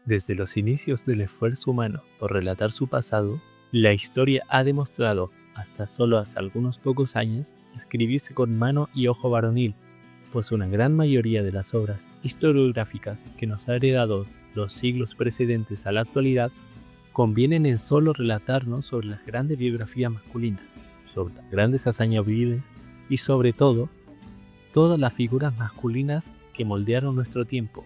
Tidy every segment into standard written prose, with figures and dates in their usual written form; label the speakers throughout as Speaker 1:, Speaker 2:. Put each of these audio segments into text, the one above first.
Speaker 1: Desde los inicios del esfuerzo humano por relatar su pasado, la historia ha demostrado, hasta solo hace algunos pocos años, escribirse con mano y ojo varonil, pues una gran mayoría de las obras historiográficas que nos ha heredado los siglos precedentes a la actualidad convienen en solo relatarnos sobre las grandes biografías masculinas, sobre las grandes hazañas vividas y sobre todo, todas las figuras masculinas que moldearon nuestro tiempo,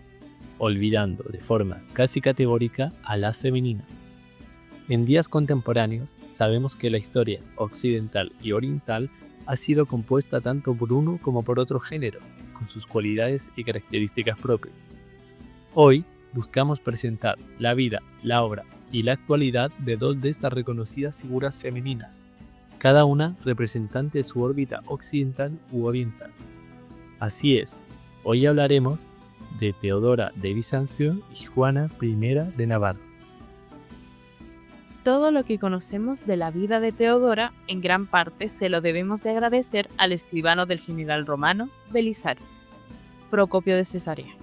Speaker 1: olvidando de forma casi categórica a las femeninas. En días contemporáneos, sabemos que la historia occidental y oriental ha sido compuesta tanto por uno como por otro género, con sus cualidades y características propias. Hoy buscamos presentar la vida, la obra y la actualidad de dos de estas reconocidas figuras femeninas, cada una representante de su órbita occidental u oriental. Así es, hoy hablaremos de Teodora de Bizancio y Juana I de Navarra.
Speaker 2: Todo lo que conocemos de la vida de Teodora, en gran parte se lo debemos de agradecer al escribano del general romano Belisario, Procopio de Cesarea,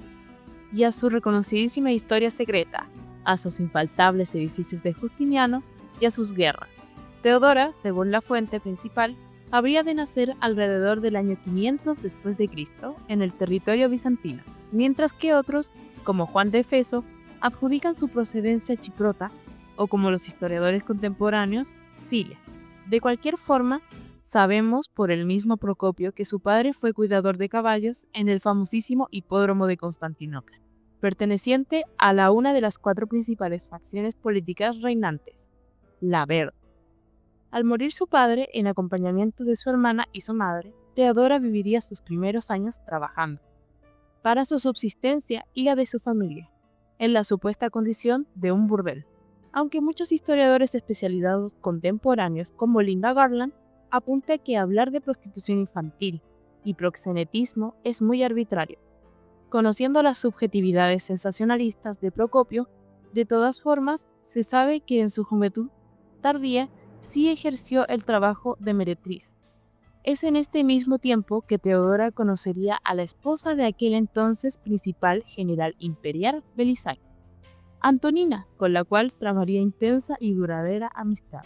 Speaker 2: y a su reconocidísima historia secreta, a sus infaltables edificios de Justiniano y a sus guerras. Teodora, según la fuente principal, habría de nacer alrededor del año 500 después de Cristo en el territorio bizantino, mientras que otros, como Juan de Efeso, adjudican su procedencia chiprota, o como los historiadores contemporáneos, Siria. De cualquier forma, sabemos por el mismo Procopio que su padre fue cuidador de caballos en el famosísimo hipódromo de Constantinopla, perteneciente a una de las 4 principales facciones políticas reinantes, la Verde. Al morir su padre, en acompañamiento de su hermana y su madre, Teodora viviría sus primeros años trabajando para su subsistencia y la de su familia, en la supuesta condición de un burdel. Aunque muchos historiadores especializados contemporáneos como Linda Garland apuntan que hablar de prostitución infantil y proxenetismo es muy arbitrario. Conociendo las subjetividades sensacionalistas de Procopio, de todas formas, se sabe que en su juventud tardía sí ejerció el trabajo de meretriz. Es en este mismo tiempo que Teodora conocería a la esposa de aquel entonces principal general imperial Belisario, Antonina, con la cual tramaría intensa y duradera amistad.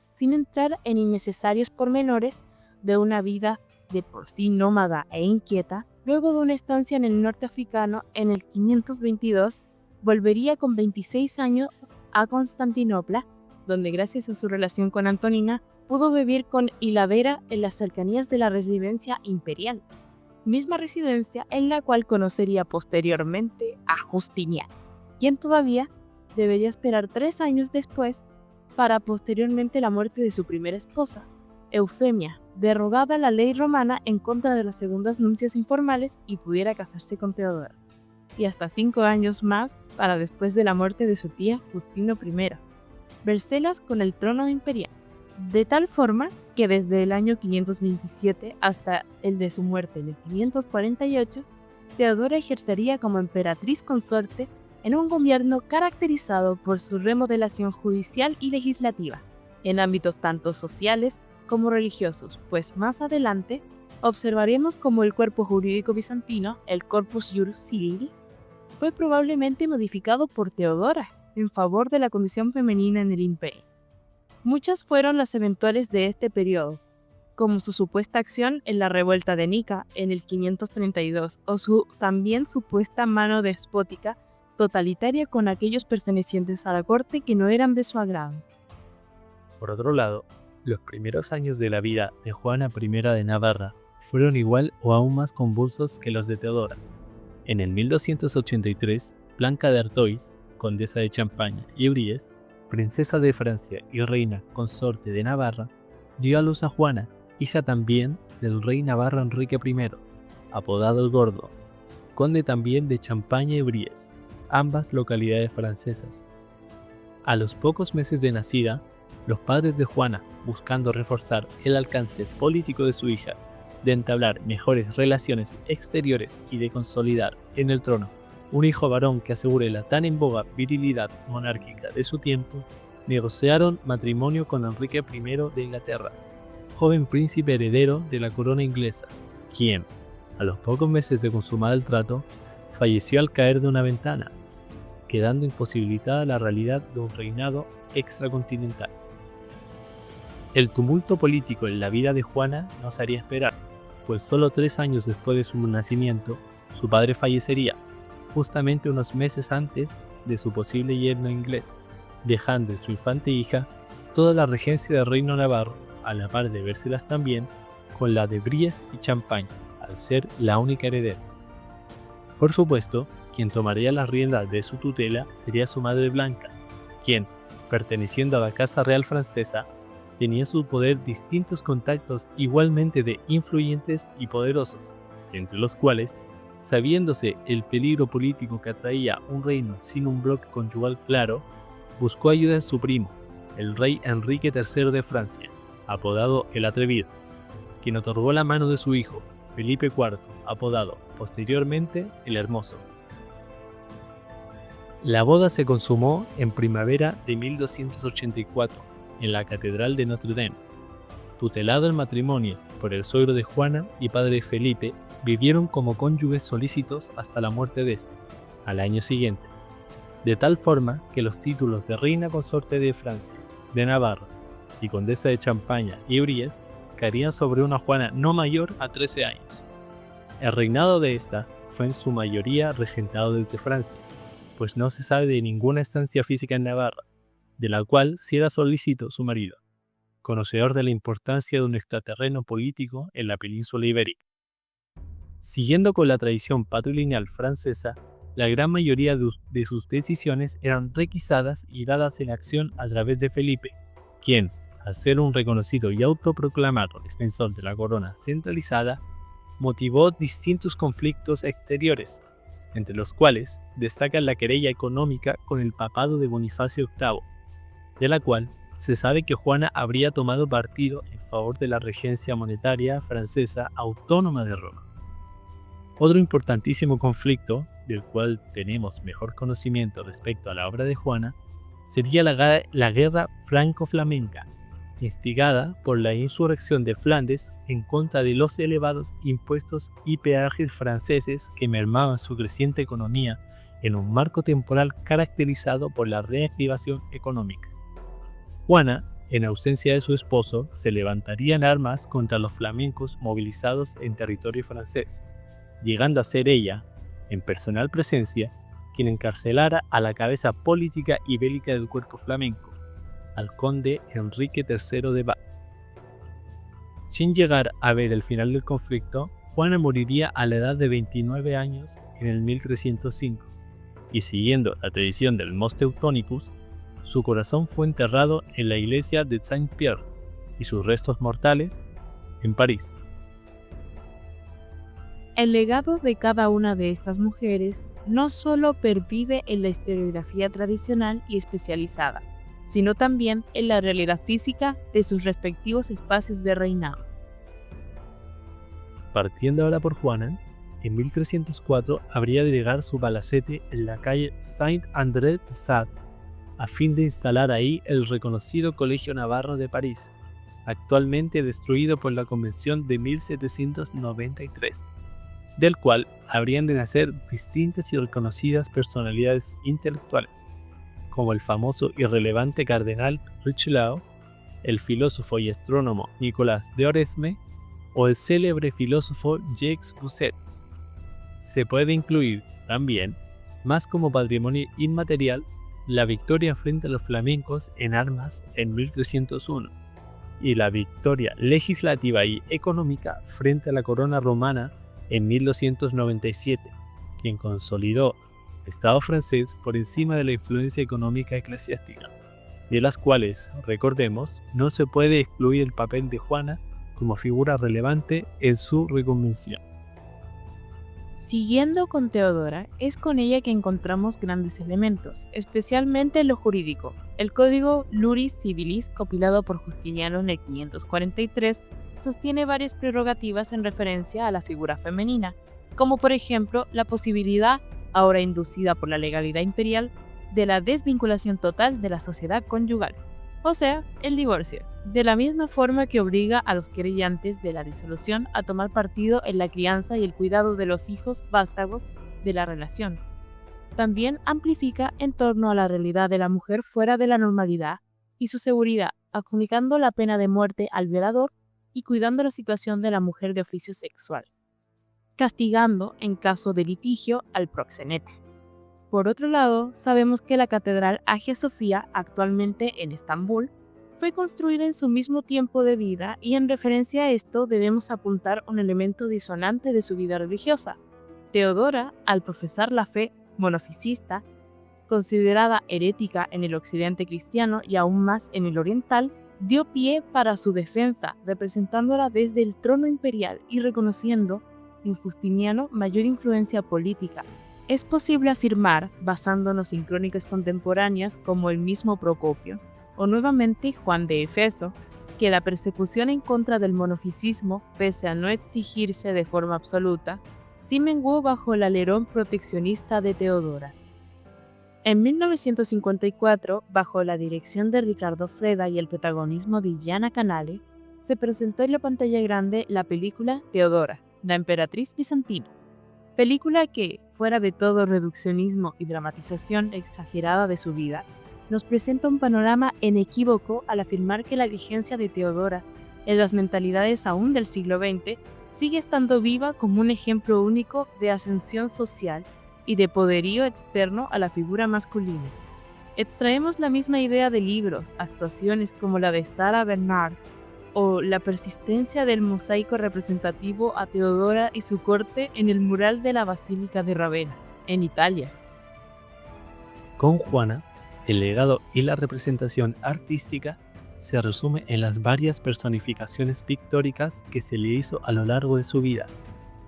Speaker 2: Sin entrar en innecesarios pormenores de una vida de por sí nómada e inquieta, luego de una estancia en el norte africano en el 522, volvería con 26 años a Constantinopla, donde gracias a su relación con Antonina pudo vivir con hiladera en las cercanías de la residencia imperial, misma residencia en la cual conocería posteriormente a Justiniano, quien todavía debería esperar 3 años después para posteriormente la muerte de su primera esposa, Eufemia, derogada la ley romana en contra de las segundas nupcias informales y pudiera casarse con Teodora, y hasta 5 años más para después de la muerte de su tía Justino I, verselas con el trono imperial, de tal forma que desde el año 527 hasta el de su muerte en el 548, Teodora ejercería como emperatriz consorte en un gobierno caracterizado por su remodelación judicial y legislativa, en ámbitos tanto sociales como religiosos, pues más adelante observaremos cómo el cuerpo jurídico bizantino, el Corpus Juris Civilis, fue probablemente modificado por Teodora en favor de la condición femenina en el imperio. Muchas fueron las eventuales de este periodo, como su supuesta acción en la revuelta de Nica en el 532 o su también supuesta mano despótica totalitaria con aquellos pertenecientes a la corte que no eran de su agrado.
Speaker 1: Por otro lado, los primeros años de la vida de Juana I de Navarra fueron igual o aún más convulsos que los de Teodora. En el 1283, Blanca de Artois, condesa de Champaña y Bries, princesa de Francia y reina consorte de Navarra, dio a luz a Juana, hija también del rey navarro Enrique I, apodado el Gordo, conde también de Champaña y Bries, ambas localidades francesas. A los pocos meses de nacida, los padres de Juana, buscando reforzar el alcance político de su hija, de entablar mejores relaciones exteriores y de consolidar en el trono un hijo varón que asegure la tan en boga virilidad monárquica de su tiempo, negociaron matrimonio con Enrique I de Inglaterra, joven príncipe heredero de la corona inglesa, quien, a los pocos meses de consumar el trato, falleció al caer de una ventana. quedando imposibilitada la realidad de un reinado extracontinental. El tumulto político en la vida de Juana no se haría esperar, pues solo 3 años después de su nacimiento, su padre fallecería, justamente unos meses antes de su posible yerno inglés, dejando en su infante hija toda la regencia del reino navarro, a la par de vérselas también con la de Bries y Champagne, al ser la única heredera. Por supuesto, quien tomaría las riendas de su tutela sería su madre Blanca, quien, perteneciendo a la Casa Real Francesa, tenía en su poder distintos contactos igualmente de influyentes y poderosos, entre los cuales, sabiéndose el peligro político que atraía un reino sin un bloque conyugal claro, buscó ayuda en su primo, el rey Enrique III de Francia, apodado el Atrevido, quien otorgó la mano de su hijo, Felipe IV, apodado posteriormente el Hermoso. La boda se consumó en primavera de 1284 en la Catedral de Notre Dame. Tutelado el matrimonio por el suegro de Juana y padre de Felipe, vivieron como cónyuges solícitos hasta la muerte de este, al año siguiente, de tal forma que los títulos de reina consorte de Francia, de Navarra y condesa de Champaña y Bries caerían sobre una Juana no mayor a 13 años. El reinado de esta fue en su mayoría regentado desde Francia, pues no se sabe de ninguna estancia física en Navarra, de la cual sí era solícito su marido, conocedor de la importancia de un extraterreno político en la península ibérica. Siguiendo con la tradición patrilineal francesa, la gran mayoría de sus decisiones eran requisadas y dadas en acción a través de Felipe, quien, al ser un reconocido y autoproclamado defensor de la corona centralizada, motivó distintos conflictos exteriores, entre los cuales destaca la querella económica con el papado de Bonifacio VIII, de la cual se sabe que Juana habría tomado partido en favor de la regencia monetaria francesa autónoma de Roma. Otro importantísimo conflicto, del cual tenemos mejor conocimiento respecto a la obra de Juana, sería la guerra franco-flamenca, instigada por la insurrección de Flandes en contra de los elevados impuestos y peajes franceses que mermaban su creciente economía en un marco temporal caracterizado por la reactivación económica. Juana, en ausencia de su esposo, se levantaría en armas contra los flamencos movilizados en territorio francés, llegando a ser ella, en personal presencia, quien encarcelara a la cabeza política y bélica del cuerpo flamenco, al conde Enrique III de Bar. Sin llegar a ver el final del conflicto, Juana moriría a la edad de 29 años en el 1305, y siguiendo la tradición del Mos Teutonicus, su corazón fue enterrado en la iglesia de Saint-Pierre y sus restos mortales en París.
Speaker 2: El legado de cada una de estas mujeres no solo pervive en la historiografía tradicional y especializada, sino también en la realidad física de sus respectivos espacios de reinado.
Speaker 1: Partiendo ahora por Juana, en 1304 habría de llegar su palacete en la calle Saint-André-de-Sade, a fin de instalar ahí el reconocido Colegio Navarro de París, actualmente destruido por la Convención de 1793, del cual habrían de nacer distintas y reconocidas personalidades intelectuales, como el famoso y relevante cardenal Richelieu, el filósofo y astrónomo Nicolas de Oresme o el célebre filósofo Jacques Bossuet. Se puede incluir también, más como patrimonio inmaterial, la victoria frente a los flamencos en armas en 1301 y la victoria legislativa y económica frente a la corona romana en 1297, quien consolidó el Estado francés por encima de la influencia económica eclesiástica, de las cuales, recordemos, no se puede excluir el papel de Juana como figura relevante en su reconvención.
Speaker 2: Siguiendo con Teodora, es con ella que encontramos grandes elementos, especialmente en lo jurídico. El código Luris Civilis, compilado por Justiniano en el 543, sostiene varias prerrogativas en referencia a la figura femenina, como por ejemplo la posibilidad, ahora inducida por la legalidad imperial, de la desvinculación total de la sociedad conyugal, o sea, el divorcio, de la misma forma que obliga a los querellantes de la disolución a tomar partido en la crianza y el cuidado de los hijos vástagos de la relación. también amplifica en torno a la realidad de la mujer fuera de la normalidad y su seguridad, adjudicando la pena de muerte al violador y cuidando la situación de la mujer de oficio sexual, castigando, en caso de litigio, al proxeneta. Por otro lado, sabemos que la Catedral Hagia Sofía, actualmente en Estambul, fue construida en su mismo tiempo de vida y en referencia a esto debemos apuntar un elemento disonante de su vida religiosa. Teodora, al profesar la fe monofisista, considerada herética en el occidente cristiano y aún más en el oriental, dio pie para su defensa, representándola desde el trono imperial y reconociendo en Justiniano mayor influencia política. Es posible afirmar, basándonos en crónicas contemporáneas como el mismo Procopio, o nuevamente Juan de Efeso, que la persecución en contra del monofisismo, pese a no exigirse de forma absoluta, sí menguó bajo el alerón proteccionista de Teodora. En 1954, bajo la dirección de Ricardo Freda y el protagonismo de Gianna Canale, se presentó en la pantalla grande la película Teodora, la emperatriz bizantina. Película que, fuera de todo reduccionismo y dramatización exagerada de su vida, nos presenta un panorama inequívoco al afirmar que la vigencia de Teodora en las mentalidades aún del siglo XX sigue estando viva como un ejemplo único de ascensión social y de poderío externo a la figura masculina. Extraemos la misma idea de libros, actuaciones como la de Sarah Bernhardt, o la persistencia del mosaico representativo a Teodora y su corte en el mural de la Basílica de Ravenna, en Italia.
Speaker 1: Con Juana, el legado y la representación artística se resume en las varias personificaciones pictóricas que se le hizo a lo largo de su vida,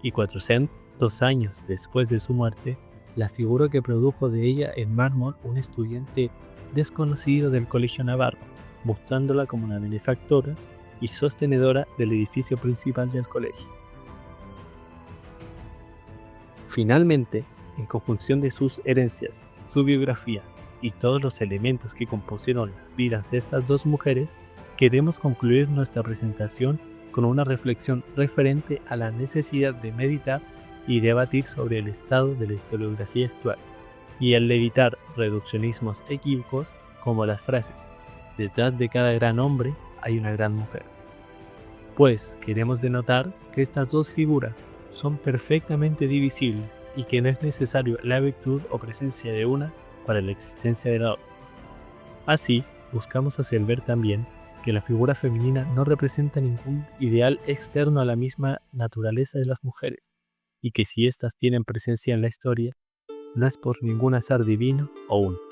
Speaker 1: y 400 años después de su muerte, la figura que produjo de ella en mármol un estudiante desconocido del Colegio Navarro, mostrándola como una benefactora y sostenedora del edificio principal del colegio. Finalmente, en conjunción de sus herencias, su biografía y todos los elementos que compusieron las vidas de estas dos mujeres, queremos concluir nuestra presentación con una reflexión referente a la necesidad de meditar y debatir sobre el estado de la historiografía actual, y al evitar reduccionismos equívocos como las frases «detrás de cada gran hombre hay una gran mujer», pues queremos denotar que estas dos figuras son perfectamente divisibles y que no es necesario la virtud o presencia de una para la existencia de la otra. Así, buscamos hacer ver también que la figura femenina no representa ningún ideal externo a la misma naturaleza de las mujeres, y que si éstas tienen presencia en la historia, no es por ningún azar divino o único.